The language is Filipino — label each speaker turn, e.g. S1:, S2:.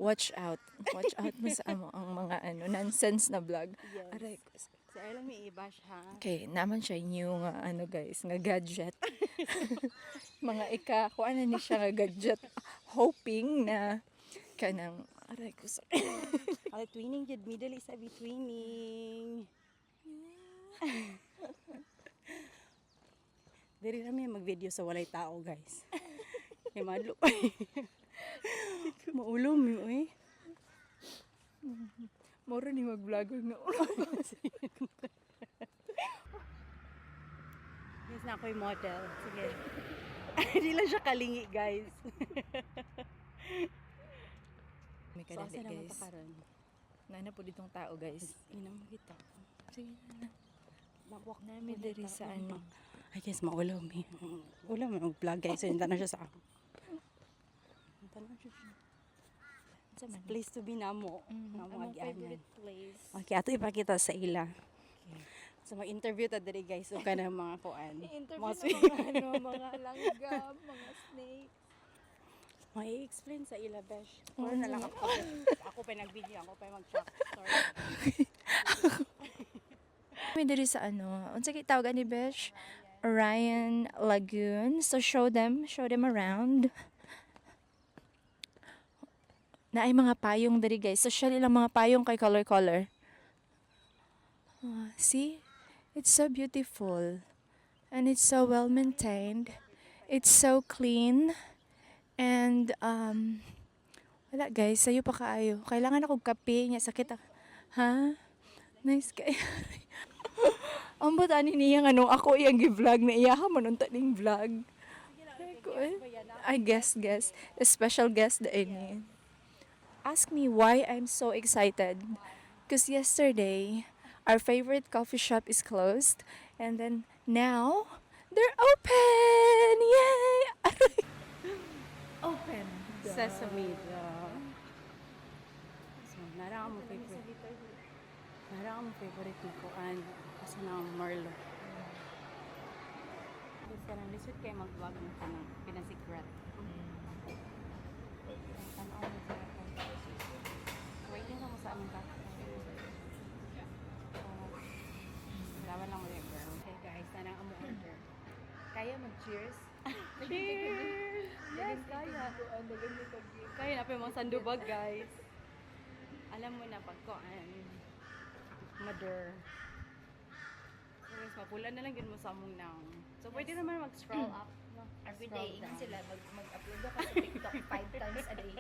S1: Watch out mo sa ang mga nonsense na vlog.
S2: Yes.
S1: Aray,
S2: So, ay lang may i-bash ha.
S1: okay, naman siya new nga guys, nga gadget. Mga kung ano ni siya nga gadget, hoping na kanang aray ko sa
S2: Ay, twinning jud middle is abi twinning. Diri na may mag-video sa walay tao, guys. Kay madlo. Maulom mo eh.
S1: moro ni mag-vlogger na
S2: Yes na ako'y model. Sige. Hindi lang siya kalingi, guys.
S1: may
S2: So,
S1: kadali
S2: asa naman
S1: guys.
S2: pa karon?
S1: Nana po ditong tao guys.
S2: Inang kita.
S1: Sige na.
S2: Mawak
S1: Nami diri sa ano.
S2: Ay, guys, maulom eh. Ulam, mag-vlog, guys. So, hinta na siya sa ako. Hinta na siya.
S1: Sa man.
S2: Place to be namo. Namo
S1: Among
S2: agyanan.
S1: favorite place.
S2: Okay, ato ipakita sa ila. Okay. So, mag-interview ta diri guys. So, ka na mga kuan.
S1: I-interview
S2: Mga
S1: ng mga langgam, mga snake.
S2: May explain sa ila, besh. Or na lang ako. Ako pa nag-video, ako pa mag-chat. Sorry.
S1: May diri sa unsa kay tawag ni Besh? Orion Lagoon. So show them around. Na ay mga payong diri guys. Social lang mga payong kay color. See? It's so beautiful. And it's so well maintained. It's so clean. And wala guys, sayo pa kaayo. Kailangan ako kape nya sakit. Ha? Nice kay. Ang bata ni niya nga nung ako iyang gi-vlog na iya manunta ning vlog. I guess. A special guest da ini. Ask me why I'm so excited. Because yesterday, our favorite coffee shop is closed. And then now, they're open! Yay! Open.
S2: Sesame. So, nara mo favorite. Nara mo favorite ni kuan. Kasi na Marlo. Kasi na lisod kayo mag-vlog mo ka ng pinasikret. Ano mo sa akin? Waiting ka mo sa aming ka. Lawan lang mo yung girl. Okay guys, tanang amo order. Kaya mag-cheers? Cheers! Yes, kaya. Kaya na pa yung mga sandubag, guys. Alam mo na pagkuan. Mother. So guys, mapulan na lang yun mo sa mong nang. So pwede naman mag-scroll up. No?
S3: Every
S2: Scroll
S3: day,
S2: down.
S3: sila mag-upload ka sa TikTok 5 times a day.